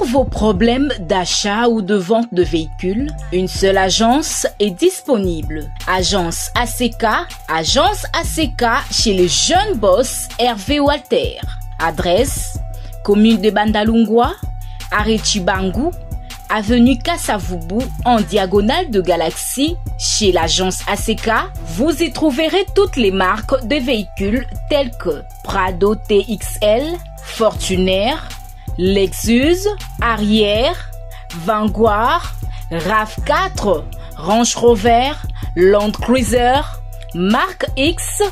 vos problèmes d'achat ou de vente de véhicules, une seule agence est disponible. Agence ACK chez le jeune boss Hervé Walter. Adresse: commune de Bandalungwa, arrêt Chibangu, avenue Kassavubu, en diagonale de Galaxie. Chez l'agence ACK, vous y trouverez toutes les marques de véhicules telles que Prado TXL, Fortuner, Lexus, Arrière, Vanguard, RAV4, Range Rover, Land Cruiser, Mark X,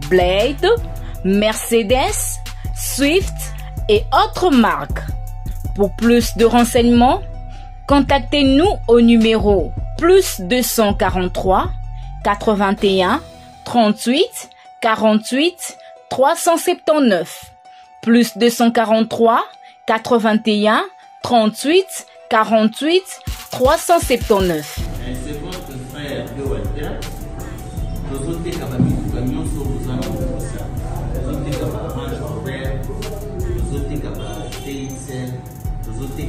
Blade, Mercedes, Swift et autres marques. Pour plus de renseignements, contactez-nous au numéro +243 81 38 48 379 +243 81 38 48 379. C'est votre frère de Walter. Nous autres camions sur vous en ça. Nous autres Range Rover, nous autres TXL, nous autres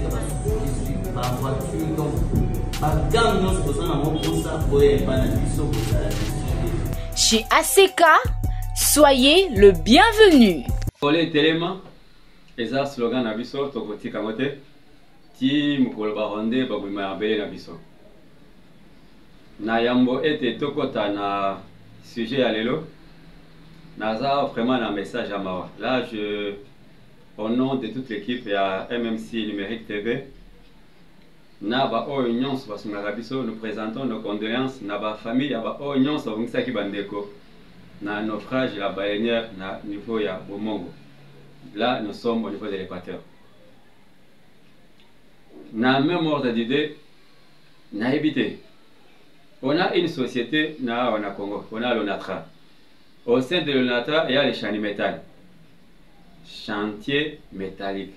par voiture donc par gamme nous sommes pour ça pour chez ACK, soyez le bienvenu. Olé Téléma, eza slogan na biso tokotika ngote ti mukolo baronde babwima ya bele na biso. Na yambo ete tokota na sujet ya lelo, naza vraiment un message à mawa. Là, au nom de toute l'équipe ya MMC Numérique TV, na ba oyo nyonso basungaka biso, nous présentons nos condoléances na ba famille ya ba oyo nyonso bungisaki bandeko na naufrage la baleinière na niveau ya Bomongo. Là, nous sommes au niveau de l'Équateur. Na même ordre d'idée, na évité. On a une société na on a Congo, on a l'ONATRA. Au sein de l'ONATRA, il y a les chantiers métal. Chantier métallique.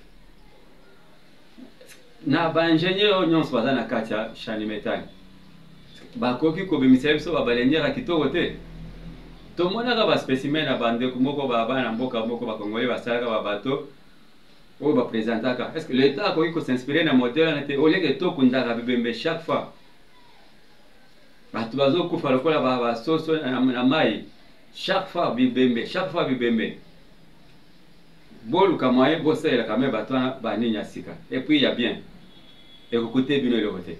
Na ba ingénieur nyonso baza na kati ya chantier métal. Ba koki ko bimisa biso ba baleinière kitoko te. Tout le monde a un spécimen à bande, comme on va avoir un boca, on va congolais, va savoir un bateau, on va présenter. Est-ce que l'État a s'inspirer dans le modèle au lieu de tout qu'on a bébé chaque fois? Tu vas au coup faire le coup là, sauce na maille, chaque fois bibembe, chaque fois bibembe. Bon, comme moi, bosser la caméra bateau na ninya sika. Et puis il y a bien. Et vous côté bien le côté.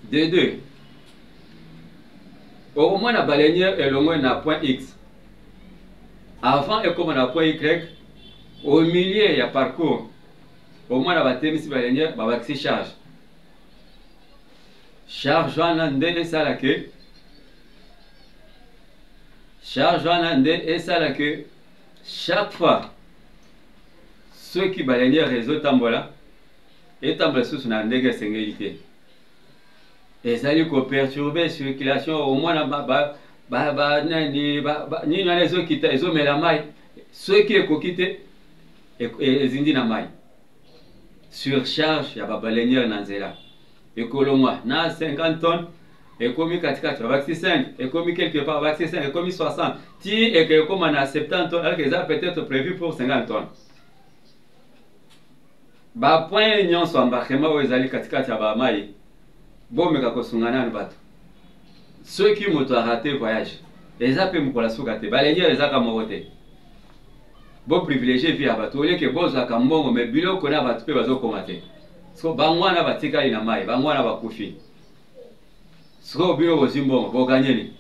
De deux. Au moins la baleinière est le moins à point X. Avant et comme on a point Y, au milieu il y a parcours. Au moins la baleinière va axer charge. Charge en et ça la queue. Charge en et ça la queue. Chaque fois, ceux qui baleinière réseau tambola et tambola sous une andéga singulité. Et ça lui perturber la circulation au moins ni les eaux qui les eaux mais la maille ceux qui est coquité et les indiens la maille surcharge il y a pas baleinière dans zéla et colomba na 50 tonnes et comme 4 vaccin 5 et comme quelque part vaccin 5 et comme 60 ti et que comme on a 70 tonnes alors que ça peut-être prévu pour 50 tonnes ba point nyon so embarquement aux ali katikati ya ba maille. Bon, mais quand on a bateau, ceux qui m'ont raté voyage, les appels pour la sougate, balayer les akamote. Bon privilégié via bateau, les que bon à Cambon, mais bilo qu'on a battu bateau commaté. So bangwana batika ina mai, bangwana bakufi. So bilo au Zimbon, bon gagner.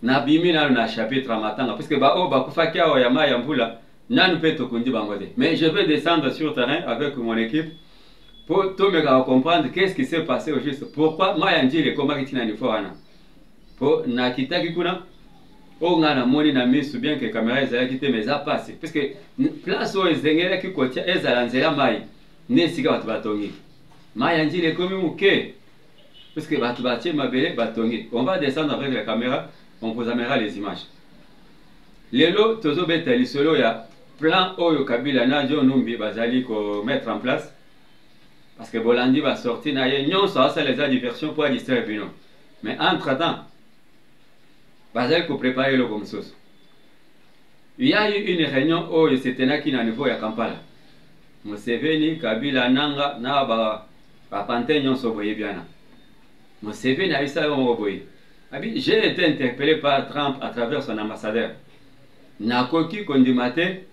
Na bimi na chapitre matanga, parce que ba o bakufa kia o yama yambula, nan peut to kundi bangode. Mais je vais descendre sur le terrain avec mon équipe. Pour tout me comprendre qu'est-ce qui s'est passé au juste. Pourquoi moi yandi les comment qui n'a ni foana. Pour na kitaki kuna o ngana moni na misu bien que caméra ezala kité mais ça passe parce que place où ezengela ki kotia ezala nzela mai ne sika batu batongi. Mai yandi les comme muke parce que batu batie mabele batongi. On va descendre avec la caméra, on vous amènera les images. Lelo tozo beta lisolo ya plan oyo Kabila na jo numbi bazali ko mettre en place. Parce que Bolandi va sortir, ça les a diversions pour distraire Bino. Mais entre-temps, Basel pour préparer le comme sauce. Il y a eu une réunion où c'était à niveau de Kampala. Museveni, Kabila, Nanga, na Pante nyonso boye biana. Museveni a eu ça au boye. J'ai été interpellé par Trump à travers son ambassadeur. Nakoki kondimate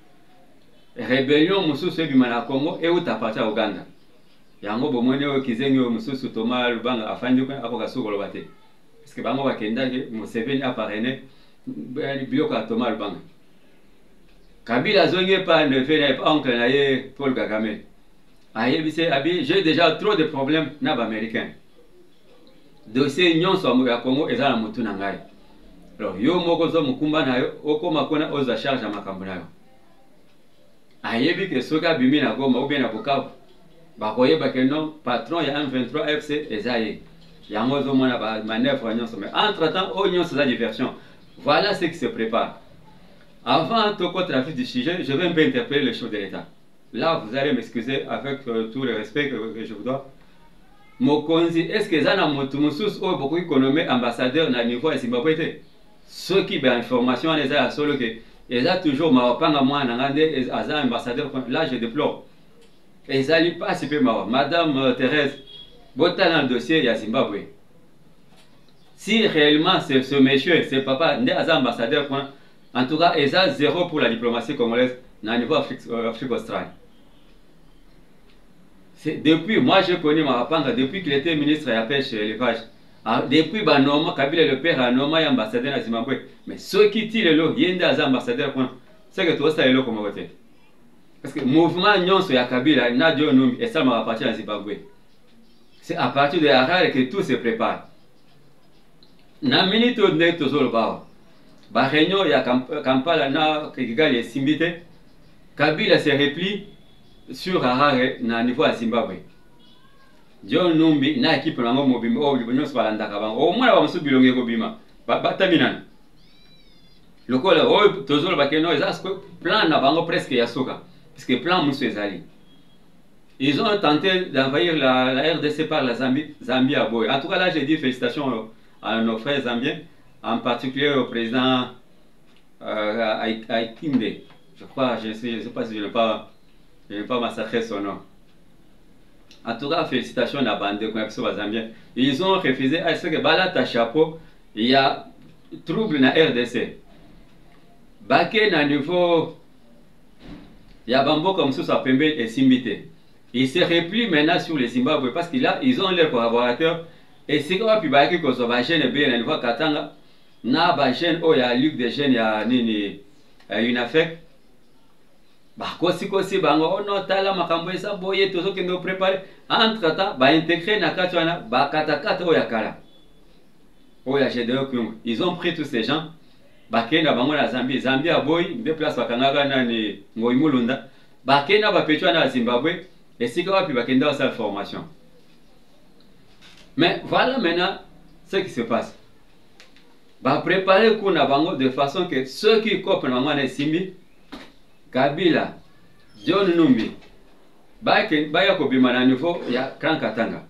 rébellion mususu ebimana Congo et utapata Uganda. Yango bomone o kizengi o mususu Thomas Lubanga afandi ko akoka sukolo bate. Parce que bango bakendage Museveni a parrainé biloko ya Thomas Lubanga. Kabila zonge pas neveu na pas oncle na ye Paul Kagame. Ayebise abi j'ai déjà trop de problèmes na américain. Dossier nyonso ya Congo eza na mutu na ngai. Alors yo moko zo mukumba na yo okoma kona oza charge ya makambo na yo. Ayebi ke soka bimi na Goma ou bien na Bukavu. Bakoyeba ke non patron ya M23 FC ezaye. Yango zo mona ba manœuvre nyonso mais entre-temps o nyonso za diversion. Voilà ce qui se prépare. Avant de traiter du sujet, je vais un peu interpeller le chef de l'État. Là, vous allez m'excuser avec tout le respect que je vous dois. Mokonzi, est-ce que Zana Motumusus ou beaucoup économé ambassadeur na niveau de Zimbabwe? Ceux qui ont information, les a solo que ils ont toujours mawapanga moi nangande aza ambassadeur. Là, je déplore. Ils n'allaient pas si peu mawa. Madame Thérèse, botta dans le dossier il y a Zimbabwe. Si réellement ce monsieur, ce papa, n'est pas ambassadeur. En tout cas, ils ont zéro pour la diplomatie congolaise au niveau Afrique australe. Depuis, moi je connais Mawapanga, depuis qu'il était ministre de la pêche et l'élevage. Depuis, Kabila le père a nommé ambassadeur à Zimbabwe. Mais ceux qui tirent le lot, il y a des ambassadeurs, c'est que tout ça est là comme vote. Parce que le mouvement Nyonso ya Kabila, Nadio Numbi, et ça m'a appartenu à Zimbabwe. C'est à partir de Harare que tout se prépare. Na minute où nous sommes la réunion ya Kampala na Kigali Simbite, Kabila se replie sur Harare na niveau à Zimbabwe. John Numbi na équipe na ngo mobimba o libonyo so balanda ka bango. O mwana ba musu bilonge ko bima. Batamina. Lokola o tozolo bakeno ezasko plan na bango presque ya soka. Parce que plan musu ezali. Ils ont tenté d'envahir la RDC par la Zambie à Boy. En tout cas là j'ai dit félicitations à nos frères zambiens. En particulier au président Aikinde. Je crois, je ne sais pas si je n'ai pas massacré son nom. En tout cas, félicitations à la bande de Zambien. Ils ont refusé à ce que Balata Chapeau, il y a trouble dans la RDC. Baké na niveau, il y a Bambo comme ça, Pembe et Simbite. Ils se replient maintenant sur les Zimbabwe parce qu'ils ont leurs collaborateurs. Et c'est quoi, puis Baké, qu'on soit gêné bien à niveau Katanga. Na ba jeune o ya Ligue des jeunes ya nini UNAFEC ba kosi bango ono tala makambo esa boye tozo kendo préparer entre temps ba intégrer na katwana ba katakata o ya kala o ya GDO Kungu. Ils ont pris tous ces gens ba kenda bango na Zambie a boy déplace ba kangaka na ni Ngoi Mulunda ba kenda ba petwa na Zimbabwe et sika wapi ba kenda sa formation. Mais voilà maintenant ce qui se passe. Va préparer kuna bango de façon que ceux qui copent na mwana Simbi, Kabila, John Numbi, baya ko bima na niveau ya Grand Katanga.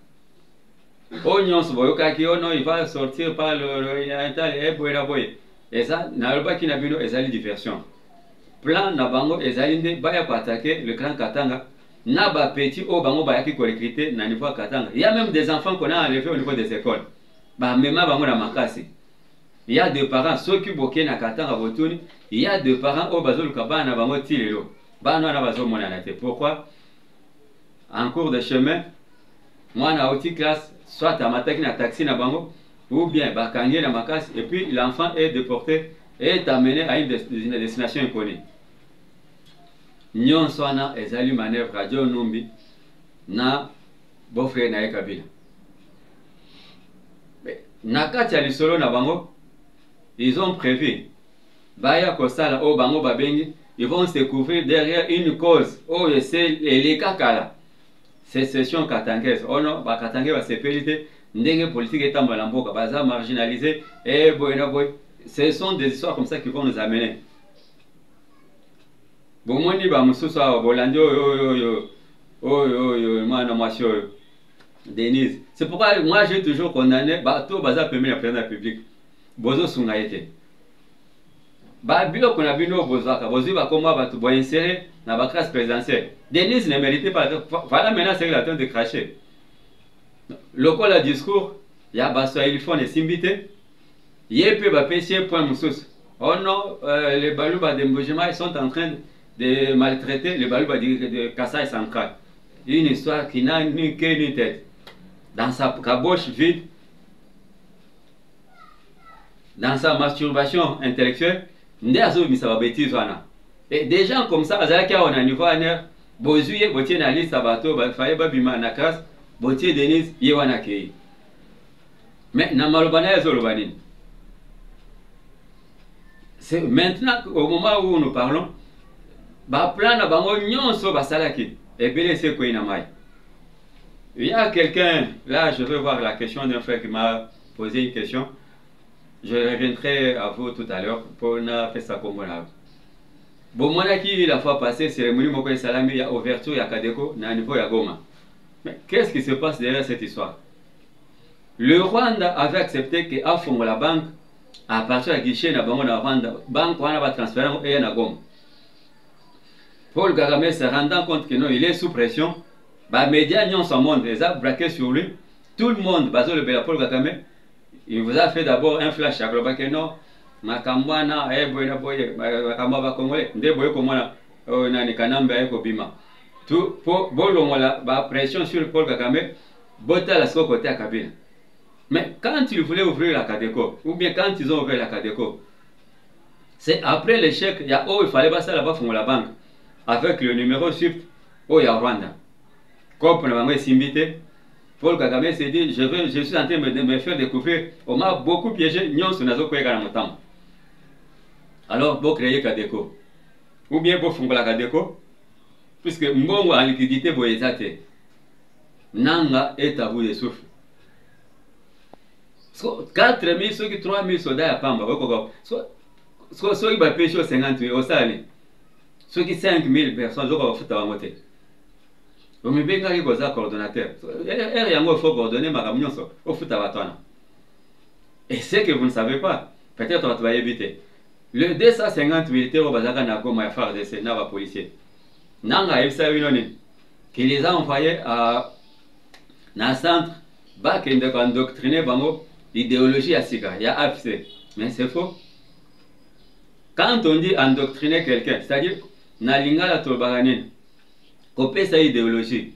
Onyonso boyoka ki ono il va sortir par le intal et boyra boy. Et ça na loba ki na bino ezali diversion. Plan na bango ezali nde baya ko attaquer le Grand Katanga. Na ba petit o bango baya ki ko recruter na niveau Katanga. Il y a même des enfants qu'on a enlevés au niveau des écoles. Ba mema bango na makasi. Il y a des parents, ceux qui boquent na Katanga Botuni, il y a des parents au Bazol Kabana Bango Tilelo. Bano na Bazo Monanate. Pourquoi? En cours de chemin, moi na autre classe, soit à Mataki na taxi na Bango, ou bien Bakangé na Makas, et puis l'enfant est déporté et est amené à une destination inconnue. Nyon Swana ezali manœuvre Radio Numbi na Bofre na Kabila. Nakati ya lisolo na Bango. Ils ont prévu, Baya Kosala, O Bango Babengi, ils vont se couvrir derrière une cause. Oh, c'est les Kakala. Sécession katangaise. Oh non, Katangé va se périter. Ndenge politique est en Malamboka, Baza marginalisé. Eh, boy, boy. Ce sont des histoires comme ça qui vont nous amener. Bomoni Bamususa, Bolandi, Denise. C'est pourquoi moi j'ai toujours condamné, tout Baza permis la présidence de la République. Bozo Sungaete. Biloko na bino bozwaka bozwi bakoma bato boinséré na ba classe présidentielle. Denise ne méritait pas. Voilà maintenant c'est la temps de cracher. Lokola discours ya baswahili fond esimbi te ye mpe bapesi point mosusu. Oh non, les Baluba de Mbujima ils sont en train de maltraiter les Baluba de Kasaï Central. Une histoire qui n'a ni queue ni tête. Dans sa caboche vide, dans sa masturbation intellectuelle, et des gens comme ça, on a niveau aner, bozuye, botier na liste abato, faye babima na classe, botier Denise, yewana kei. Mais na malobana zolobanin. C'est maintenant au moment où nous parlons, ba plan na bango nyonso basalaki, et belé c'est quoi inamai. Il y a quelqu'un, là je veux voir la question d'un frère qui m'a posé une question. Je reviendrai à vous tout à l'heure pour faire ça comme on. Bon, moi qui la fois passée, cérémonie Mokoye Salami, il y a ouverture, il y a Kadeko, il y a niveau, il y a Goma. Mais qu'est-ce qui se passe derrière cette histoire? Le Rwanda avait accepté qu'à fond la banque, à partir de guichet, na Rwanda, banque, on va transférer et na Goma. Paul Kagame se rendant compte que non, il est sous pression, les médias n'y ont son monde, ils ont braqué sur lui. Tout le monde, basé le Paul Kagame, il vous a fait d'abord un flash à Global non, Makambwana, Boyna Boye, Makamba Congolais, Ndeboye Komona, Nani Kanamba et Kobima. Tout pour Bolomola, pression sur Paul Kagame, Bota la côté à Kabila. Mais quand ils voulaient ouvrir la Kadeko, ou bien quand ils ont ouvert la Kadeko, c'est après l'échec, il y a il fallait passer là-bas pour la banque, avec le numéro SWIFT, il y a Rwanda. Comme on a invité. Paul Kagame s'est dit, je suis en train de me faire découvrir, on m'a beaucoup piégé, nous sommes en temps. Alors, pour créer Kadeko, ou bien pour faire la Kadeko, puisque Mbongo en liquidité, vous êtes Nanga est à bout de souffle. 4 000, 3 000 soldats à Pamba, ceux qui ont pêché au 58 au Sali, ceux qui 5 000 personnes, ils ont fait à monter. Vous me dites que vous êtes coordonnateur. Il faut coordonner ma réunion au foot à Batouana. Et c'est que vous ne savez pas. Peut-être que vous allez éviter. Le 250 militaires au Bazaka Nakoma et FARDC, Nava policier. Nanga Ebsa Unoni, qui les a envoyés à un centre, qui a endoctriné l'idéologie à Sika. Il y a AFC. Mais c'est faux. Quand on dit endoctriner quelqu'un, c'est-à-dire, Nalinga la Tolbaranine. Kopé sa idéologie.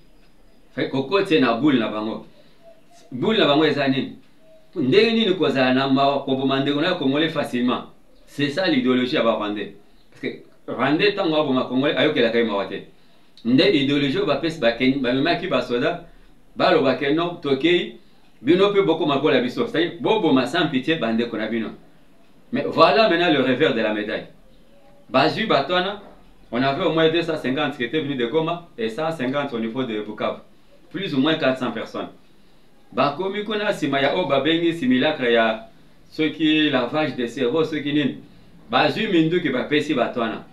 Fait koko tient na boule na bango. Boule na bango ezanine. Ndenge nini kozala na mawa ko bomande kona Congolais facilement. C'est ça l'idéologie à Rwandais. Parce que Rwandais tant wa boma Congolais ayokela kai mawate. Nde idéologie ba pes ba ken ba maki ba soda ba lo ba keno tokei bino pe beaucoup makola biso. C'est-à-dire bobo ma sans pitié bande kona bino. Mais voilà maintenant le revers de la médaille. Bazu batona. On avait au moins 250 qui étaient venus de Goma et 150 au niveau de Bukavu. Plus ou moins 400 personnes. Bakomi kuna simaya o babengi similakra ya ceux qui lavage de cerveau, ceux qui nini. Bazu mindu ki bapesi batwana.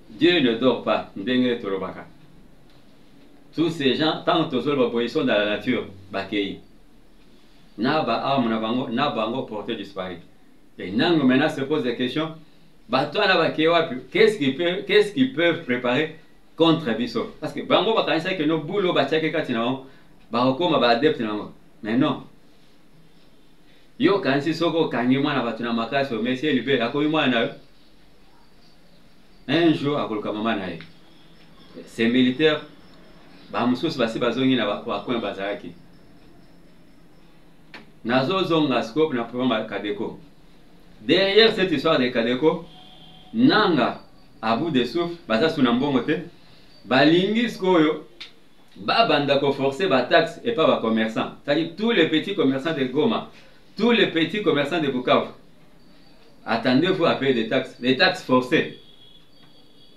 Dieu ne dort pas. Ndenge torobaka. Tous ces gens, tant aux autres positions dans la nature, bakei. Na ba arme na bango porté disparu. Et Nango maintenant se pose des questions. Qu'est-ce qu'ils peuvent préparer contre Bisso? Parce que Bango va penser que nos boulots batchake katinao, Barokoma va adepte nango. Mais non. Yo kansi soko kanyuma na batuna makaso Messie libé akoyuma na un jour akoluka mama na ye. Ces militaires bamususu basi bazongi na bakwa bazaraki. Nazo zonga scope na programme Kadeko. Derrière cette histoire de Kadeko, Nanga, à bout de souffle, baza sunambongote, balingi skoyo, babandako forcé ba taxe et pas ba commerçants. C'est-à-dire tous les petits commerçants de Goma, tous les petits commerçants de Bukavu. Attendez-vous à payer des taxes forcées.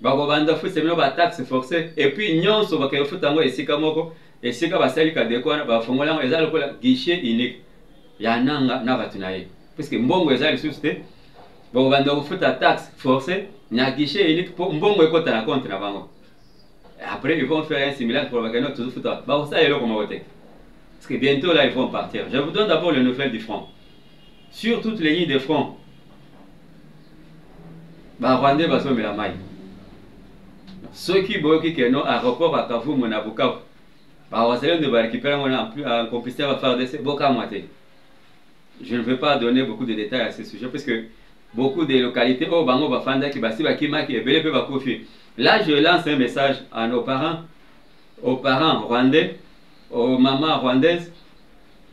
Bakobanda fu semino ba taxes forcées et puis nyonso bakefu tango esika moko, esika basali Kadeko na ba fongola ezalo kola guichet unique. Ya nanga na batunaye. Parce que mbongo ezali susté. Bon, on va faire la taxe forcée, il y a un guichet unique pour mbongo et na compte na bango. Après, ils vont faire un similaire pour le tout le temps. Bah, ça, ils vont voter. Parce que bientôt, là, ils vont partir. Je vous donne d'abord les nouvelles du front. Sur toutes les lignes de front, ba Rwandais bazomela mai. Ceux qui boyoki que non aéroport à Kavumu na Bukavu, ba wasale ne ba récupérer en complicité va faire des boka moitié. Je ne vais pas donner beaucoup de détails à ce sujet parce que beaucoup de localités au bango bafanda qui basi bakima qui ebele pe bakofi. Là je lance un message à nos parents, aux parents rwandais, aux mamans rwandaises,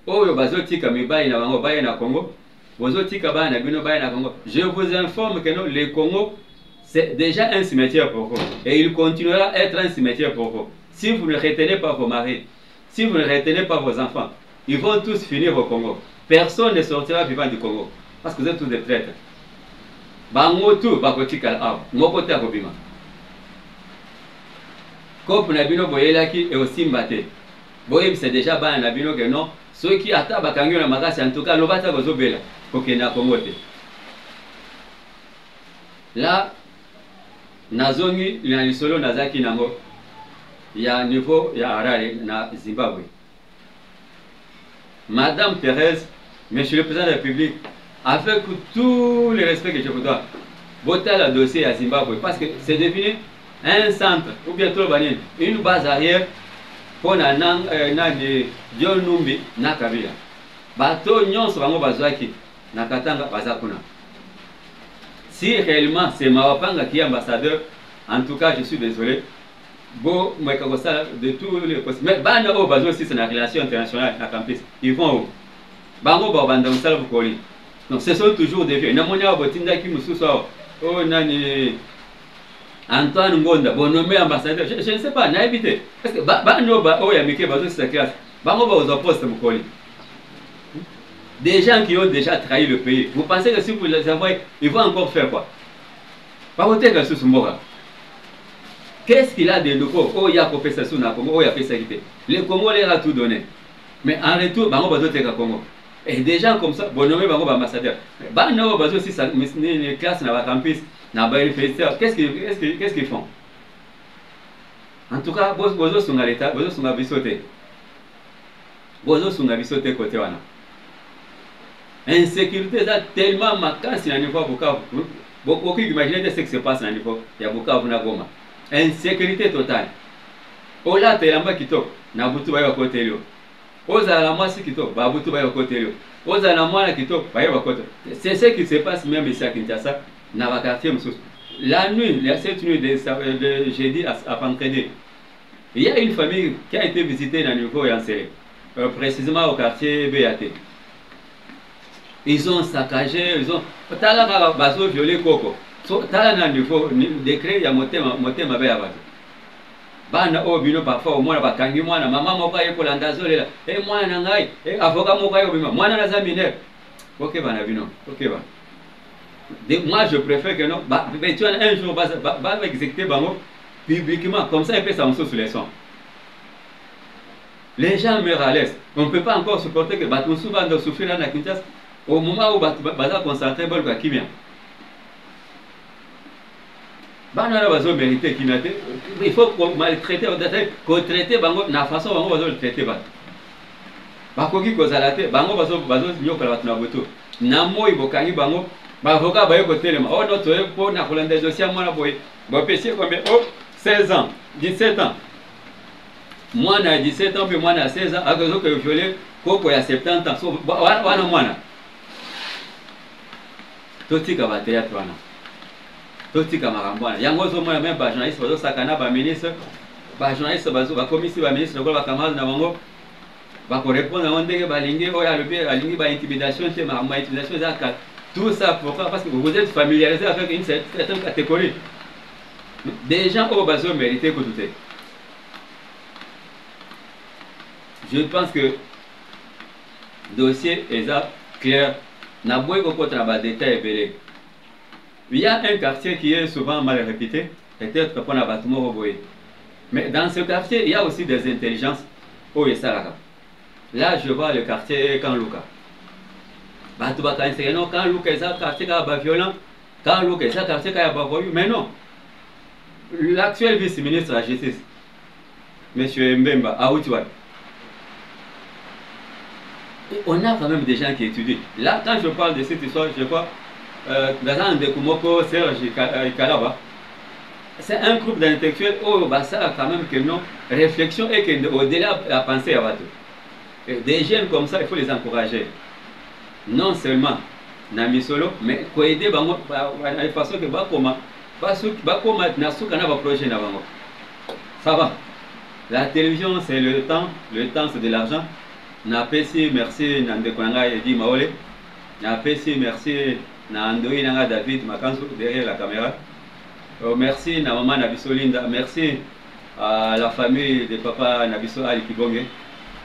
oyo bazotika mibai na bango baye na Congo, bazotika ba na bino baye na Congo. Je vous informe que non, le Congo c'est déjà un cimetière pour vous et il continuera à être un cimetière pour vous. Si vous ne retenez pas vos maris, si vous ne retenez pas vos enfants, ils vont tous finir au Congo. Personne ne sortira vivant du Congo parce que vous êtes tous des traîtres. Bango tout bakotika la moko te akobima. Kope na bino boyelaki et aussi mbate. Boyeb c'est déjà ba na bino que non, ceux qui ata bakangi na makasi en tout cas lobata kozobela kokena Congo te. Là nazongi na lisolo nazaki nango ya niveau ya Harare na Zimbabwe. Madame Thérèse, Monsieur le Président de la République, avec tout le respect que je vous dois, votez le dossier à Zimbabwe parce que c'est devenu un centre ou bien une base arrière pour Nani John Numbi na Kabila. Bato nyonso bango bazwaki na Katanga bazakuna. Si réellement c'est Mawapanga qui est ambassadeur, en tout cas je suis désolé. Bon, moi de tous les postes. Mais bana o bazo aussi c'est la relation internationale na campus. Ils vont où? Bango ba banda musala bukoli. Donc ce sont toujours des vieux. Namonia botinda ki mususu o nani Antoine Ngonda, bon nommé ambassadeur. Je ne sais pas, n'a évité. Parce que bano ba o ya mike bazo c'est classe. Bango ba aux postes bukoli. Des gens qui ont déjà trahi le pays. Vous pensez que si vous les envoyez, ils vont encore faire quoi? Pas voter que sous Mora. Qu'est-ce qu'il a de nouveau? Oh, il y a fait ça sous Congo, oh, il y a fait ça. Le Congo leur a tout donné. Mais en retour, bango bazo te Congo. Et des gens comme ça, bon nommé bango ba ambassadeur. Bango bazo aussi ça, une classe na campus, na ba université. Qu'est-ce qu'ils font? En tout cas, bozo sunga l'état, bozo sunga bisote. Bozo sunga bisote côté wana. Insécurité est tellement marquante sur le niveau Bukavu. Beaucoup imaginez ce qui se passe dans le niveau Bukavu na Goma. Insécurité totale. Ola telamba kitoko na butu bayo côté lio. Oza la mwasi kitoko ba butu bayo côté lio. Oza la mwana kitoko bayo côté. C'est ce qui se passe même ici à Kinshasa dans le quartier Moussous. La nuit, cette nuit de jeudi à vendredi, il y a une famille qui a été visitée dans le niveau Yansere, précisément au quartier BAT. Ils ont saccagé, ils ont talaka bazo violé Coco. So tala na niveau décret ya motema be ya bato. Bana o bino parfois au moins bakangi mwana mama moko ayekola ndazolela. Mwana ngai, avocat moko ayobima. Mwana na zamine. OK bana bino. OK ba. Moi je préfère que non tu as un jour va exécuter bango publiquement comme ça il peut s'amuser sur les sons. Les gens meurent à l'aise. On ne peut pas encore supporter que bato souvent de souffrir dans la Kinshasa. Au moment où baza concentré bol kwa kimia. Bana na bazo mériter kimia. Il faut maltraiter ko traiter bango na façon bango bazo traiter ba. Bakoki ko zalate bango bazo nyoka bat na boto. Na moi bokangi bango ba avocat ba yoko telema. Oh no toye po na kolanda dossier mwana boy. Ba pesier combien? Oh 16 ans, 17 ans. Mwana à 17 ans puis mwana à 16 ans akazo ko violé koko ya 70 ans. So wana mwana. Totika ba théâtre wana. Totika marambwana. Yango zo mwana même ba journaliste bazo sakana ba ministre, ba journaliste bazo ba commissaire ba ministre ko ba camarade na bango. Ba ko répondre à ndenge ba lingi o ya lobi alingi ba intimidation te ma intimidation za tout ça pourquoi? Parce que vous êtes familiarisé avec une certaine catégorie. Des gens au bazo mérité que tout est. Je pense que dossier est clair. Il y a un quartier qui est souvent mal répété, peut-être pour la bâtiment. Mais dans ce quartier, il y a aussi des intelligences au Yesaraka. Là, je vois le quartier Kanluka. Quand Luka est un quartier violent, quand Luka est un quartier qui mais non. L'actuel vice-ministre de la Justice, M. Mbemba, Aoutiouad, on a quand même des gens qui étudient. Là, quand je parle de cette histoire, je vois Gazan de Kumoko, Serge Kalaba. C'est un groupe d'intellectuels où ça quand même que non réflexion et que au-delà à penser à Bato. Des jeunes comme ça, il faut les encourager. Non seulement Nami Solo, mais pour aider de façon que projet. Ça va. La télévision c'est le temps c'est de l'argent. Napesi merci Nande Konanga Edi Maole. Napesi merci Nandoi Nanga David Makanso derrière la caméra. Merci na maman Nabiso Linda, merci à la famille de papa Nabiso Ali Kibonge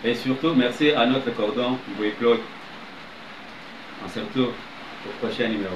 et surtout merci à notre cordon Claude. On se retrouve au prochain numéro.